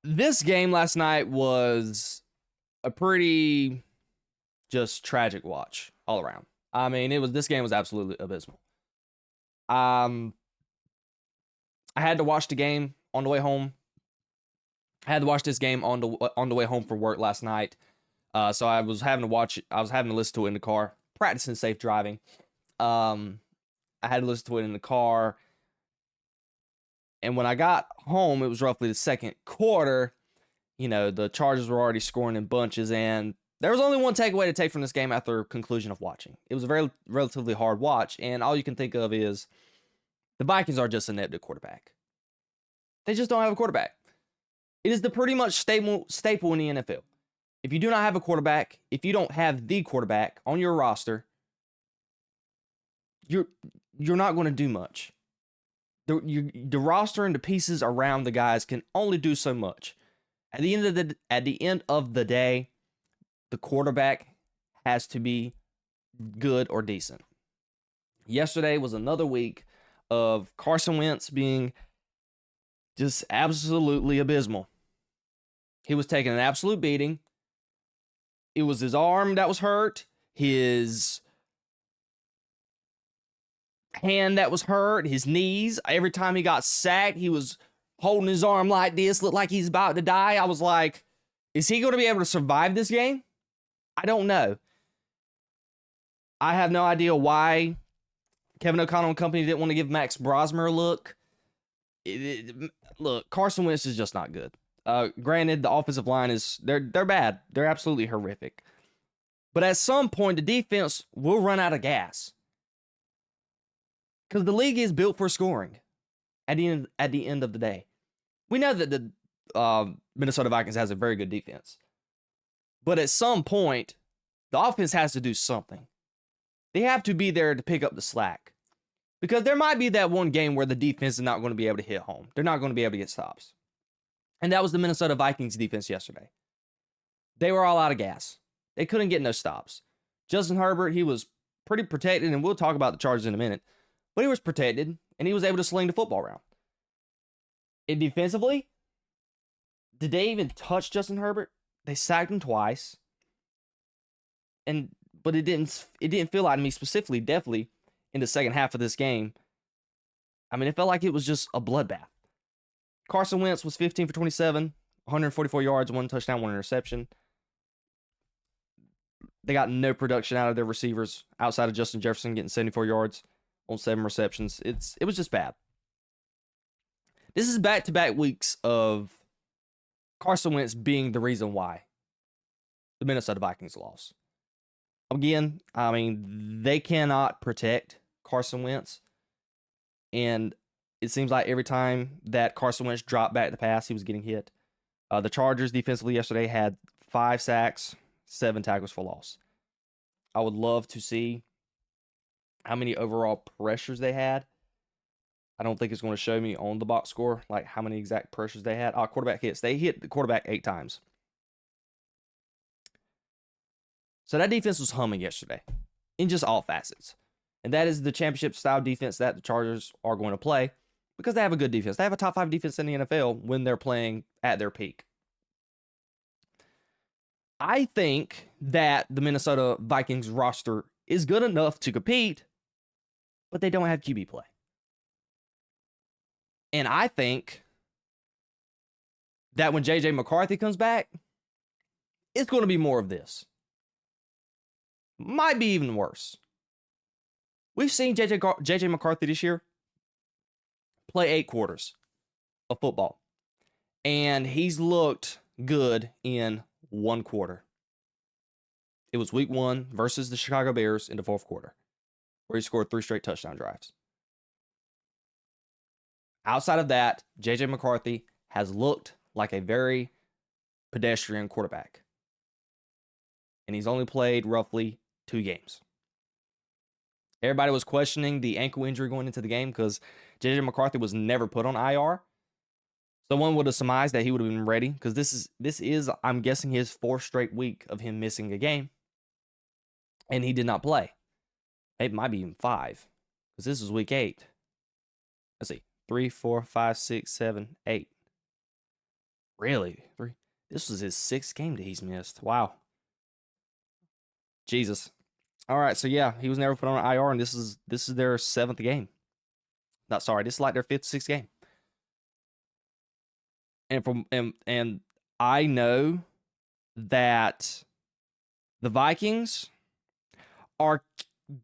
This game last night was a pretty just tragic watch all around. I mean, this game was absolutely abysmal. Um, I had to watch the game on the way home. I had to watch this game on the way home from work last night. So I was having to watch it. I was having to listen to it in the car, practicing safe driving. I had to listen to it in the car. And when I got home, it was roughly the second quarter. You know, the Chargers were already scoring in bunches, and there was only one takeaway to take from this game after conclusion of watching. It was a very relatively hard watch, and all you can think of is the Vikings are just inept at quarterback. They just don't have a quarterback. It is the pretty much staple in the NFL. If you do not have a quarterback, if you don't have the quarterback on your roster, you're not going to do much. The roster and the pieces around the guys can only do so much. At the end of the day, the quarterback has to be good or decent. Yesterday was another week of Carson Wentz being just absolutely abysmal. He was taking an absolute beating. It was his arm that was hurt, his hand that was hurt, his knees. Every time he got sacked, he was holding his arm like this, looked like he's about to die. I was like, is he going to be able to survive this game? I don't know. I have no idea why Kevin O'Connell and company didn't want to give Max Brosmer a look. Look, Carson Wentz is just not good. Granted, the offensive line they're bad. They're absolutely horrific. But at some point, the defense will run out of gas. Because the league is built for scoring at the end of the day. We know that the Minnesota Vikings has a very good defense. But at some point, the offense has to do something. They have to be there to pick up the slack. Because there might be that one game where the defense is not going to be able to hit home. They're not going to be able to get stops. And that was the Minnesota Vikings defense yesterday. They were all out of gas. They couldn't get no stops. Justin Herbert, he was pretty protected, and we'll talk about the Chargers in a minute. But he was protected, and he was able to sling the football around. And defensively, did they even touch Justin Herbert? They sacked him twice. But it didn't feel like to me specifically, definitely, in the second half of this game. I mean, it felt like it was just a bloodbath. Carson Wentz was 15 for 27, 144 yards, 1 touchdown, 1 interception. They got no production out of their receivers outside of Justin Jefferson getting 74 yards on 7 receptions. It was just bad. This is back-to-back weeks of Carson Wentz being the reason why the Minnesota Vikings lost. Again, I mean, they cannot protect Carson Wentz. And it seems like every time that Carson Wentz dropped back to pass, he was getting hit. The Chargers defensively yesterday had 5 sacks, 7 tackles for loss. I would love to see how many overall pressures they had. I don't think it's going to show me on the box score, like how many exact pressures they had. Quarterback hits. They hit the quarterback 8 times. So that defense was humming yesterday in just all facets. And that is the championship-style defense that the Chargers are going to play because they have a good defense. They have a top 5 defense in the NFL when they're playing at their peak. I think that the Minnesota Vikings roster is good enough to compete, but they don't have QB play. And I think that when J.J. McCarthy comes back, it's going to be more of this. Might be even worse. We've seen J.J. McCarthy this year play 8 quarters of football. And he's looked good in 1 quarter. It was week 1 versus the Chicago Bears in the 4th quarter, where he scored 3 straight touchdown drives. Outside of that, J.J. McCarthy has looked like a very pedestrian quarterback. And he's only played roughly 2 games. Everybody was questioning the ankle injury going into the game because J.J. McCarthy was never put on IR. Someone would have surmised that he would have been ready because this is, I'm guessing, his 4th straight week of him missing a game. And he did not play. It might be even 5 because this is week 8. Let's see. 3, 4, 5, 6, 7, 8. Really? 3. This was his 6th game that he's missed. Wow. Jesus. All right, so yeah, he was never put on IR, and this is their 7th game. Not sorry, this is like their 5th, 6th game. And I know that the Vikings are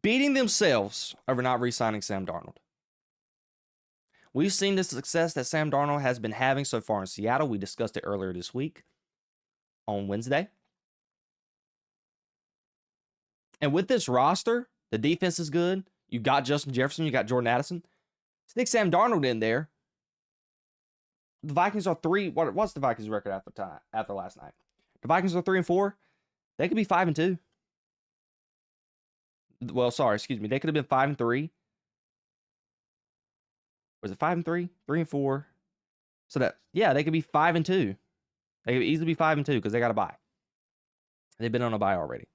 beating themselves over not re-signing Sam Darnold. We've seen the success that Sam Darnold has been having so far in Seattle. We discussed it earlier this week on Wednesday. And with this roster, the defense is good. You got Justin Jefferson. You got Jordan Addison. Stick Sam Darnold in there. The Vikings are 3. What's the Vikings record after last night? The Vikings are 3-4. They could be 5-2. Well, sorry, excuse me. They could have been 5-3. Was it 5-3? 3-4. So that, yeah, they could be 5-2. They could easily be 5-2 because they got a bye. They've been on a bye already.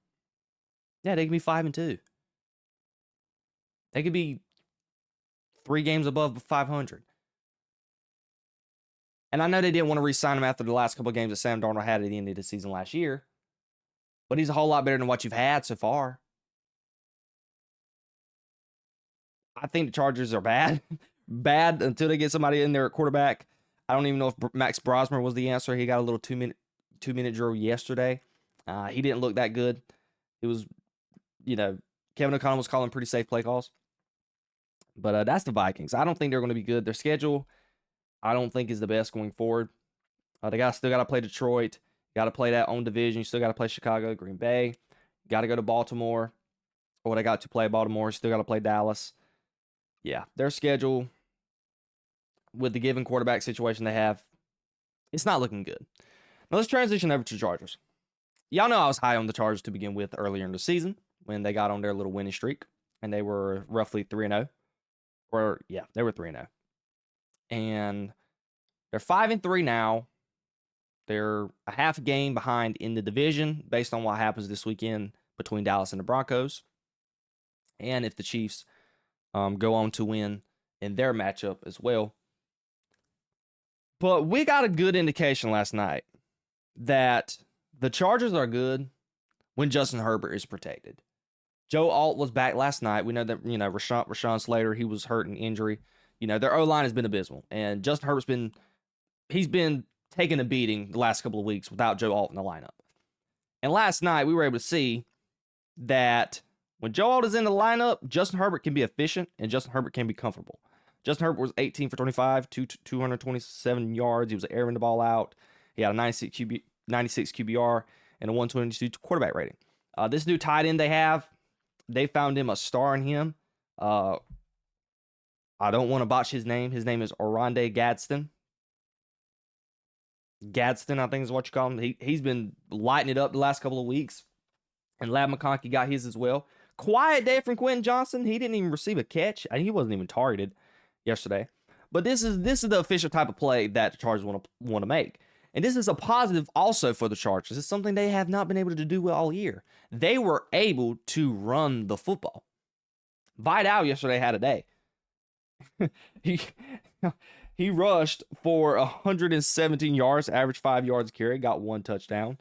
Yeah, they could be 5-2. They could be 3 games above 500. And I know they didn't want to re-sign him after the last couple of games that Sam Darnold had at the end of the season last year. But he's a whole lot better than what you've had so far. I think the Chargers are bad. Bad until they get somebody in there at quarterback. I don't even know if Max Brosmer was the answer. He got a little 2-minute drill yesterday. He didn't look that good. It was, Kevin O'Connell was calling pretty safe play calls. But that's the Vikings. I don't think they're going to be good. Their schedule, I don't think, is the best going forward. They still got to play Detroit. Got to play that own division. You still got to play Chicago, Green Bay. Got to go to Baltimore. Or they got to play Baltimore. Still got to play Dallas. Yeah, their schedule, with the given quarterback situation they have, it's not looking good. Now let's transition over to Chargers. Y'all know I was high on the Chargers to begin with earlier in the season when they got on their little winning streak, and they were roughly 3-0. Or, yeah, they were 3-0. And they're 5-3 now. They're a half game behind in the division based on what happens this weekend between Dallas and the Broncos. And if the Chiefs go on to win in their matchup as well. But we got a good indication last night that the Chargers are good when Justin Herbert is protected. Joe Alt was back last night. We know that, Rashawn Slater, he was hurt in injury. Their O-line has been abysmal. And Justin Herbert's been taking a beating the last couple of weeks without Joe Alt in the lineup. And last night, we were able to see that when Joe Alt is in the lineup, Justin Herbert can be efficient and Justin Herbert can be comfortable. Justin Herbert was 18 for 25, 227 yards. He was airing the ball out. He had a 96 QBR and a 122 quarterback rating. This new tight end they found him a star in him. I don't want to botch his name. His name is Oronde Gadsden. Gadsden, I think is what you call him. He's been lighting it up the last couple of weeks. And Lab McConkey got his as well. Quiet day from Quentin Johnson. He didn't even receive a catch. He wasn't even targeted yesterday. But this is the official type of play that the Chargers want to make. And this is a positive also for the Chargers. It's something they have not been able to do all year. They were able to run the football. Vidal yesterday had a day. He rushed for 117 yards, averaged 5 yards a carry, got 1 touchdown.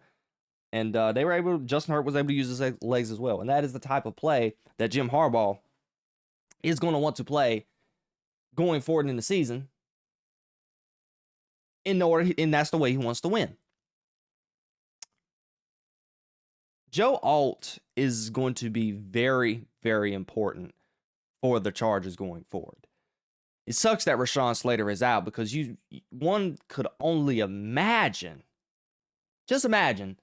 And Justin Herbert was able to use his legs as well. And that is the type of play that Jim Harbaugh is going to want to play going forward in the season. And that's the way he wants to win. Joe Alt is going to be very, very important for the Chargers going forward. It sucks that Rashawn Slater is out because one could only imagine, just imagine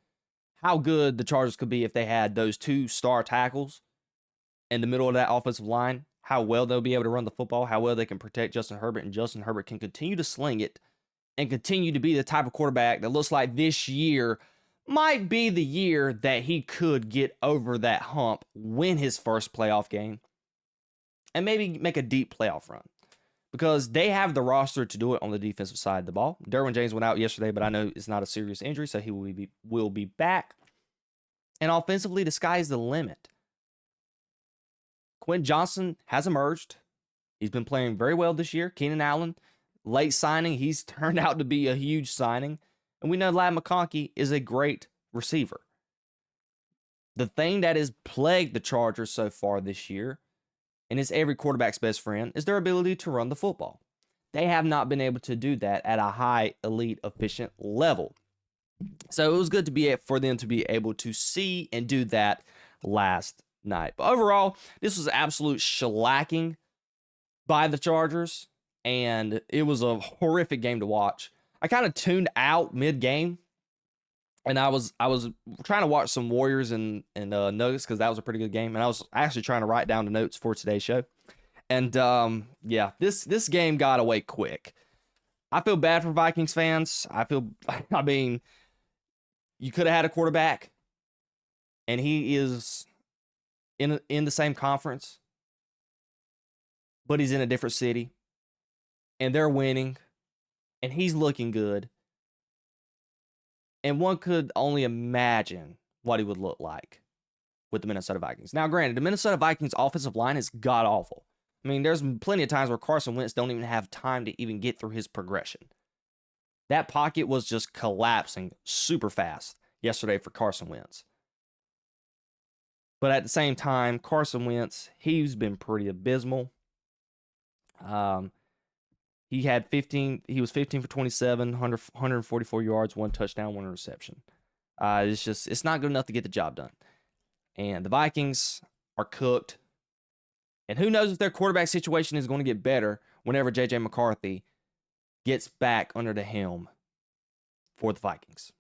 how good the Chargers could be if they had those 2 star tackles in the middle of that offensive line, how well they'll be able to run the football, how well they can protect Justin Herbert, and Justin Herbert can continue to sling it and continue to be the type of quarterback that looks like this year might be the year that he could get over that hump, win his first playoff game, and maybe make a deep playoff run. Because they have the roster to do it on the defensive side of the ball. Derwin James went out yesterday, but I know it's not a serious injury, so he will be back. And offensively, the sky's the limit. Quentin Johnson has emerged. He's been playing very well this year. Keenan Allen, late signing. He's turned out to be a huge signing. And we know Ladd McConkey is a great receiver. The thing that has plagued the Chargers so far this year, and it's every quarterback's best friend, is their ability to run the football. They have not been able to do that at a high, elite, efficient level. So it was good for them to be able to see and do that last night. But overall, this was absolute shellacking by the Chargers, and it was a horrific game to watch. I kind of tuned out mid-game, and I was trying to watch some Warriors and Nuggets because that was a pretty good game, and I was actually trying to write down the notes for today's show. And yeah, this game got away quick. I feel bad for Vikings fans. I mean, you could have had a quarterback, and he is in the same conference, but he's in a different city, and they're winning, and he's looking good. And one could only imagine what he would look like with the Minnesota Vikings. Now, granted, the Minnesota Vikings offensive line is god-awful. I mean, there's plenty of times where Carson Wentz don't even have time to even get through his progression. That pocket was just collapsing super fast yesterday for Carson Wentz. But at the same time, Carson Wentz, he's been pretty abysmal. He was 15 for 27, 144 yards, 1 touchdown, 1 interception. It's not good enough to get the job done. And the Vikings are cooked. And who knows if their quarterback situation is going to get better whenever J.J. McCarthy gets back under the helm for the Vikings.